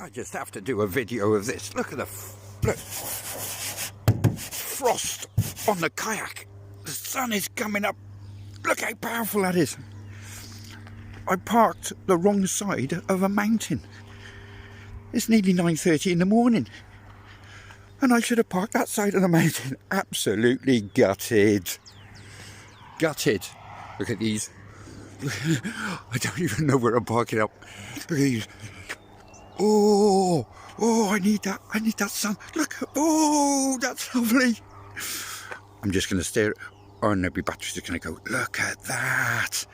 I just have to do a video of this. Look at the look. Frost on the kayak. The sun is coming up. Look how powerful that is. I parked the wrong side of a mountain. It's nearly 9:30 in the morning. And I should have parked that side of the mountain. Absolutely gutted. Gutted. Look at these. I don't even know where I'm parking up. Look at these. Oh, I need that. I need that sun. Look. Oh, that's lovely. I'm just going to stare. Oh, no, my batteries are going to go. Look at that.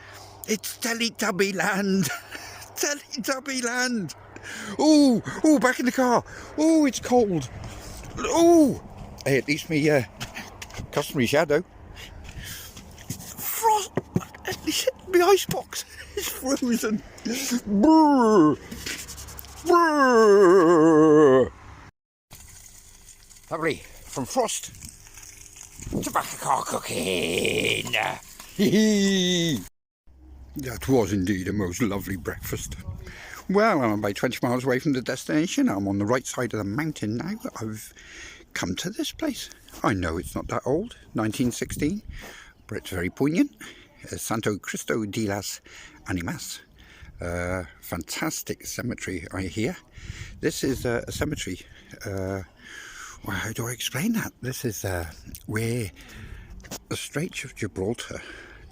It's Teletubby land. Teletubby land. Oh, back in the car. Oh, it's cold. Oh, hey, at least me customary shadow. Frost. At least my icebox is frozen. Brrr. Brrr. Lovely. From frost to back of car cooking. That was indeed a most lovely breakfast. Well, I'm about 20 miles away from the destination. I'm on the right side of the mountain now. I've come to this place. I know it's not that old, 1916, but it's very poignant. Santo Cristo de las Animas. Fantastic cemetery, I hear. This is a cemetery. Well, how do I explain that? This is where the Straits of Gibraltar,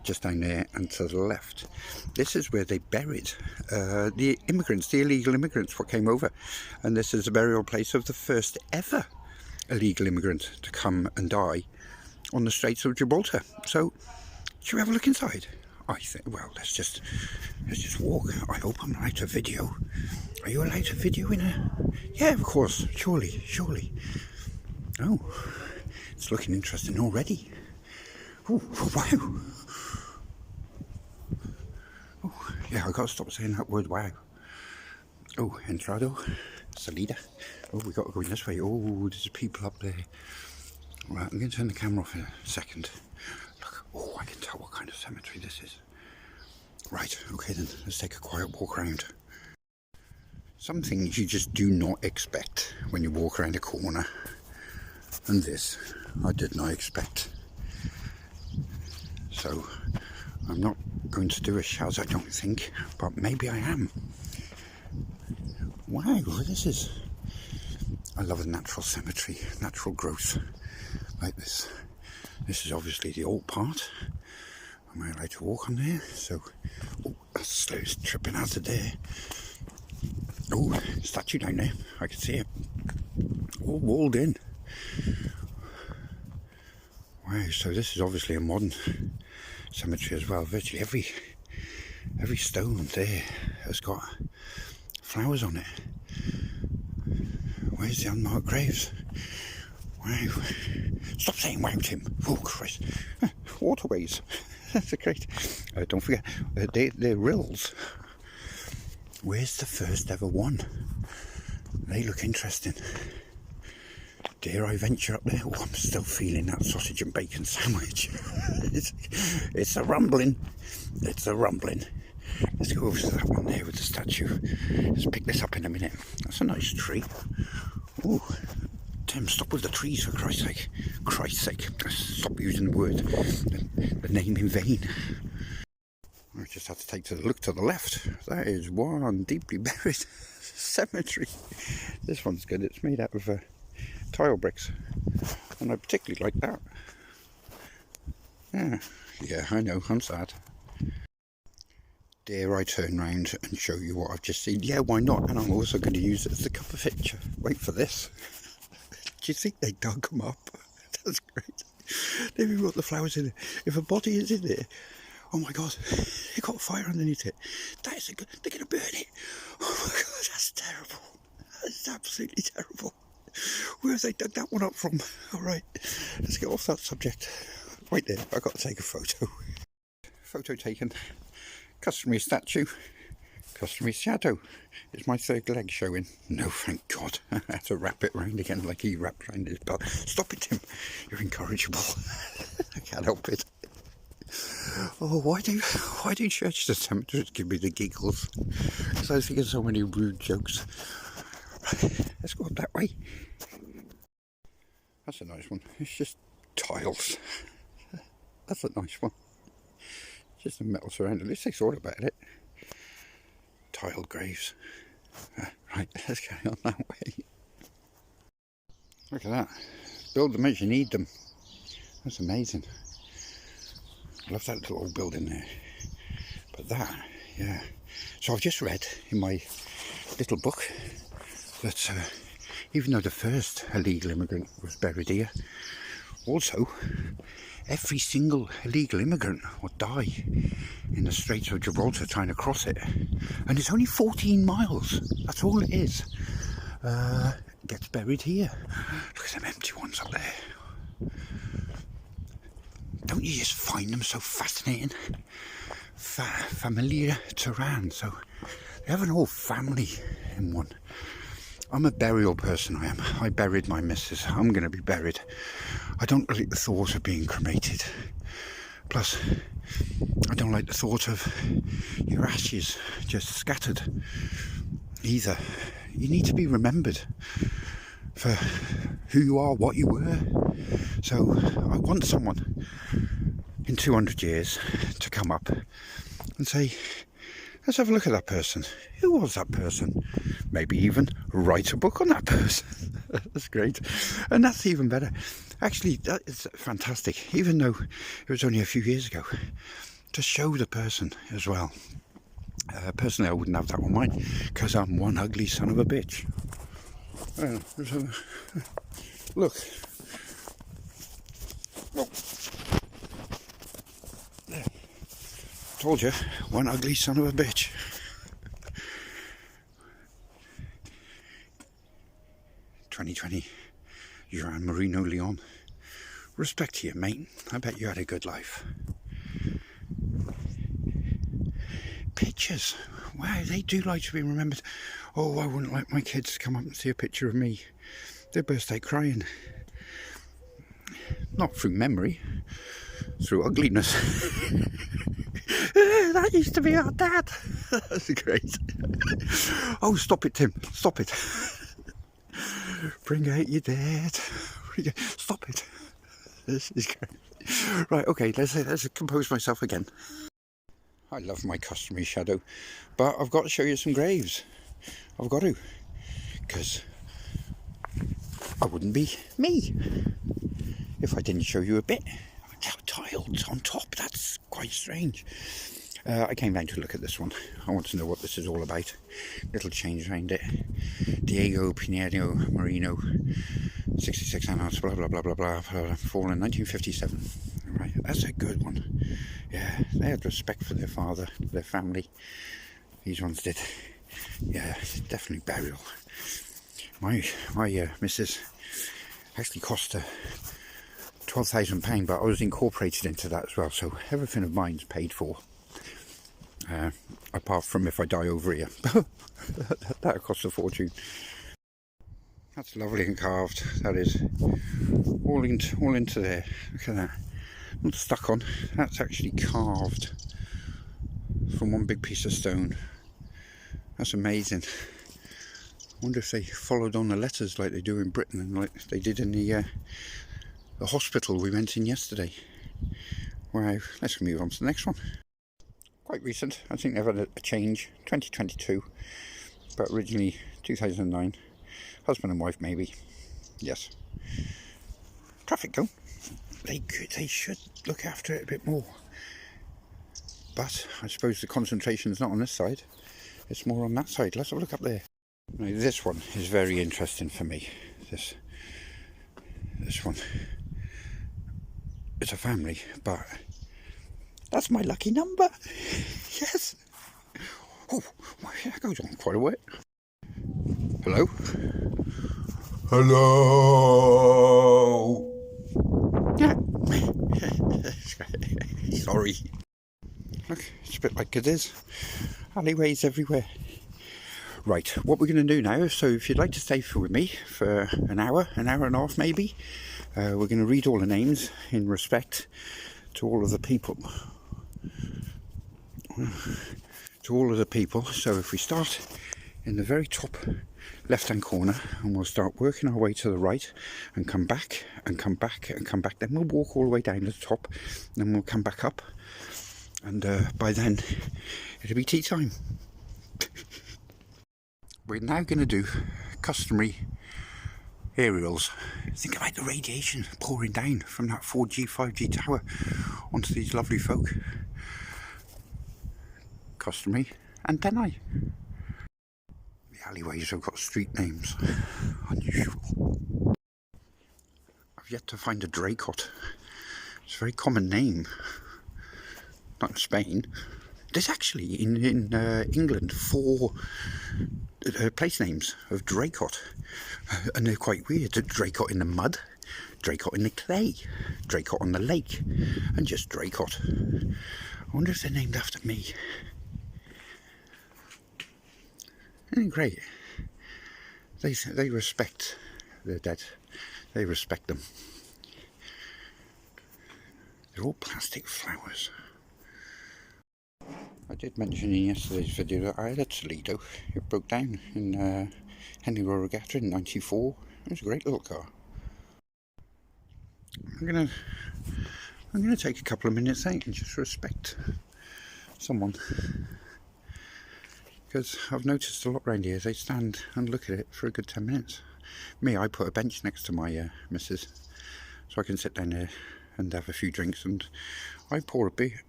just down there and to the left, this is where they buried the immigrants, the illegal immigrants, what came over. And this is the burial place of the first ever illegal immigrant to come and die on the Straits of Gibraltar. So, should we have a look inside? I think, well, let's just walk. I hope I'm allowed to video. Are you allowed to video in a... Yeah, of course, surely. Oh, it's looking interesting already. Oh, wow. Oh, yeah, I've got to stop saying that word, wow. Oh, entrado, salida. Oh, we got to go in this way. Oh, there's people up there. Right, I'm going to turn the camera off in a second. Look, oh, I can tell what kind of cemetery this is. Right, okay then, let's take a quiet walk around. Some things you just do not expect when you walk around a corner. And this, I did not expect. So, I'm not going to do a shaz, I don't think, but maybe I am. Wow, this is... I love a natural cemetery, natural growth like this. This is obviously the old part. Am I allowed to walk on there? So, oh, that's the slowest tripping hazard there. Oh, statue down there, I can see it. All walled in. Wow, so this is obviously a modern cemetery as well. Virtually every stone there has got flowers on it. Where's the unmarked graves? Wow. Stop saying wow, Tim. Oh, Christ. Waterways. That's a great... don't forget, they're rills. Where's the first ever one? They look interesting. Dare I venture up there? Oh, I'm still feeling that sausage and bacon sandwich. It's a rumbling. It's a rumbling. Let's go over to that one there with the statue. Let's pick this up in a minute. That's a nice tree. Oh, Tim, stop with the trees for Christ's sake. Christ's sake. Stop using the word, the name in vain. I just had to take a look to the left. That is one deeply buried cemetery. This one's good. It's made out of tile bricks, and I particularly like that. Yeah, I know, I'm sad. Dare I turn round and show you what I've just seen? Yeah, why not? And I'm also going to use it as the cover picture. Wait for this. Do you think they dug them up? That's great. They've even got the flowers in it. If a body is in there, oh my god, they got fire underneath it. That is good. They're going to burn it. Oh my god, that's terrible. That's absolutely terrible. Where have they dug that one up from? Alright, let's get off that subject. Wait there, I've got to take a photo. Photo taken. Customary statue. Customary shadow. Is my third leg showing? No, thank God. I had to wrap it round again like he wrapped round his belt. Stop it, Tim. You're incorrigible. I can't help it. Oh, why do churches and cemeteries give me the giggles? Because I think of so many rude jokes. Let's go up that way. That's a nice one. It's just tiles. That's a nice one. Just a metal surround. At least they thought about it. Tiled graves. Right, let's carry on that way. Look at that. Build them as you need them. That's amazing. I love that little old building there. But that, yeah. So I've just read in my little book that even though the first illegal immigrant was buried here, also every single illegal immigrant would die in the Straits of Gibraltar trying to cross it. And it's only 14 miles. That's all it is. Gets buried here. Look at them empty ones up there. Don't you just find them so fascinating? Familiar terrain. So they have an whole family in one. I'm a burial person, I am. I buried my missus. I'm going to be buried. I don't like the thought of being cremated. Plus, I don't like the thought of your ashes just scattered either. You need to be remembered for who you are, what you were. So I want someone in 200 years to come up and say, let's have a look at that person. Who was that person? Maybe even write a book on that person. That's great. And that's even better. Actually, that is fantastic. Even though it was only a few years ago. To show the person as well. Personally, I wouldn't have that on mine. Because I'm one ugly son of a bitch. Look. Oh. There. Told you, one ugly son of a bitch. "2020, Jean Marino Leon. Respect to you, mate. I bet you had a good life." Pictures. Wow, they do like to be remembered. Oh, I wouldn't like my kids to come up and see a picture of me. They'd burst out crying. Not through memory, through ugliness. That used to be our dad. That's great. Oh, stop it, Tim. Stop it. Bring out your dad. Stop it. This is great. Right, okay, let's compose myself again. I love my customary shadow, but I've got to show you some graves. I've got to, because I wouldn't be me if I didn't show you a bit. Tiled on top, that's quite strange. I came down to look at this one. I want to know what this is all about. Little change around it. Diego Pinedo Marino, 66 annals, blah blah blah blah blah, fall in 1957. Right, that's a good one. Yeah, they had respect for their father, their family. These ones did. Yeah, definitely burial. My missus actually cost her £12,000, but I was incorporated into that as well, so everything of mine's paid for. Apart from if I die over here. That costs a fortune. That's lovely and carved. That is all into there. Look at that. Not stuck on. That's actually carved from one big piece of stone. That's amazing. I wonder if they followed on the letters like they do in Britain and like they did in the hospital we went in yesterday. Wow. Let's move on to the next one. Quite recent. I think they've had a change. 2022, but originally 2009. Husband and wife, maybe. Yes. Traffic though. They should look after it a bit more. But I suppose the concentration is not on this side. It's more on that side. Let's have a look up there. Now, this one is very interesting for me. This one. It's a family, but that's my lucky number. Yes. Oh, that goes on quite a way. Hello? Hello? Yeah. Sorry. Look, it's a bit like it is. Alleyways everywhere. Right, what we're going to do now, so if you'd like to stay with me for an hour and a half maybe, we're going to read all the names in respect to all of the people. So if we start in the very top left hand corner, and we'll start working our way to the right and come back and come back and come back. Then we'll walk all the way down to the top, and then we'll come back up, and by then it'll be tea time. We're now going to do customary aerials. Think about the radiation pouring down from that 4G, 5G tower onto these lovely folk. Customary antennae. The alleyways have got street names. Unusual. I've yet to find a Dracot. It's a very common name. Not in Spain. There's actually in England 4 place names of Dracot, and they're quite weird. Dracot in the mud, Dracot in the clay, Dracot on the lake, and just Dracot. I wonder if they're named after me. Isn't it great? They respect their dead. They respect them. They're all plastic flowers. I did mention in yesterday's video that I had a Toledo. It broke down in Henry Royal Regatta in '94. It was a great little car. I'm gonna take a couple of minutes out and just respect someone, because I've noticed a lot around here. They stand and look at it for a good 10 minutes. Me, I put a bench next to my missus, so I can sit down there and have a few drinks, and I pour a beer.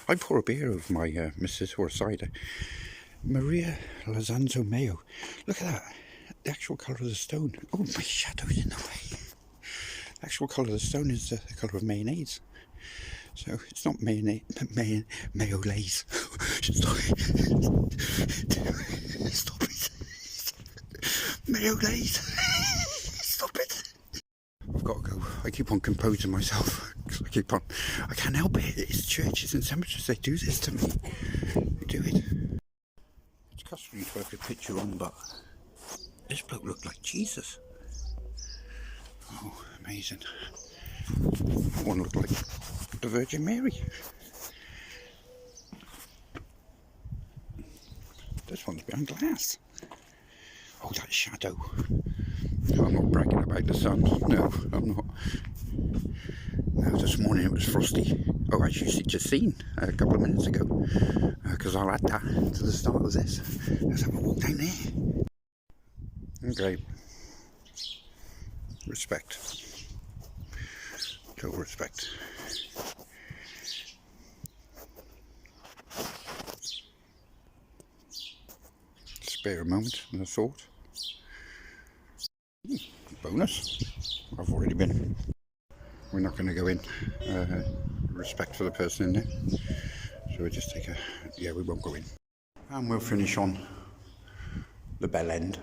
I pour a beer over my missus, or a cider. Maria Lazanzo Mayo. Look at that. The actual colour of the stone. Oh, my shadow's in the way. The actual colour of the stone is the colour of mayonnaise. So it's not mayonnaise, mayonnaise. Stop it. Stop it. Mayonnaise. Stop it. I've got to go. I keep on composing myself. I can't help it. It's churches and cemeteries. They do this to me. They do it. It's customary to have a picture on, but this bloke looked like Jesus. Oh, amazing. That one looked like the Virgin Mary. This one's behind glass. Oh, that shadow. No, I'm not bragging about the sun. No, I'm not. No, this morning it was frosty. Oh, as you just seen a couple of minutes ago, because I'll add that to the start of this. Let's have a walk down there. Okay. Respect. Total respect. Spare a moment and a thought. Bonus. I've already been. We're not going to go in. Respect for the person in there. So we'll just take a... Yeah, we won't go in. And we'll finish on the bell end.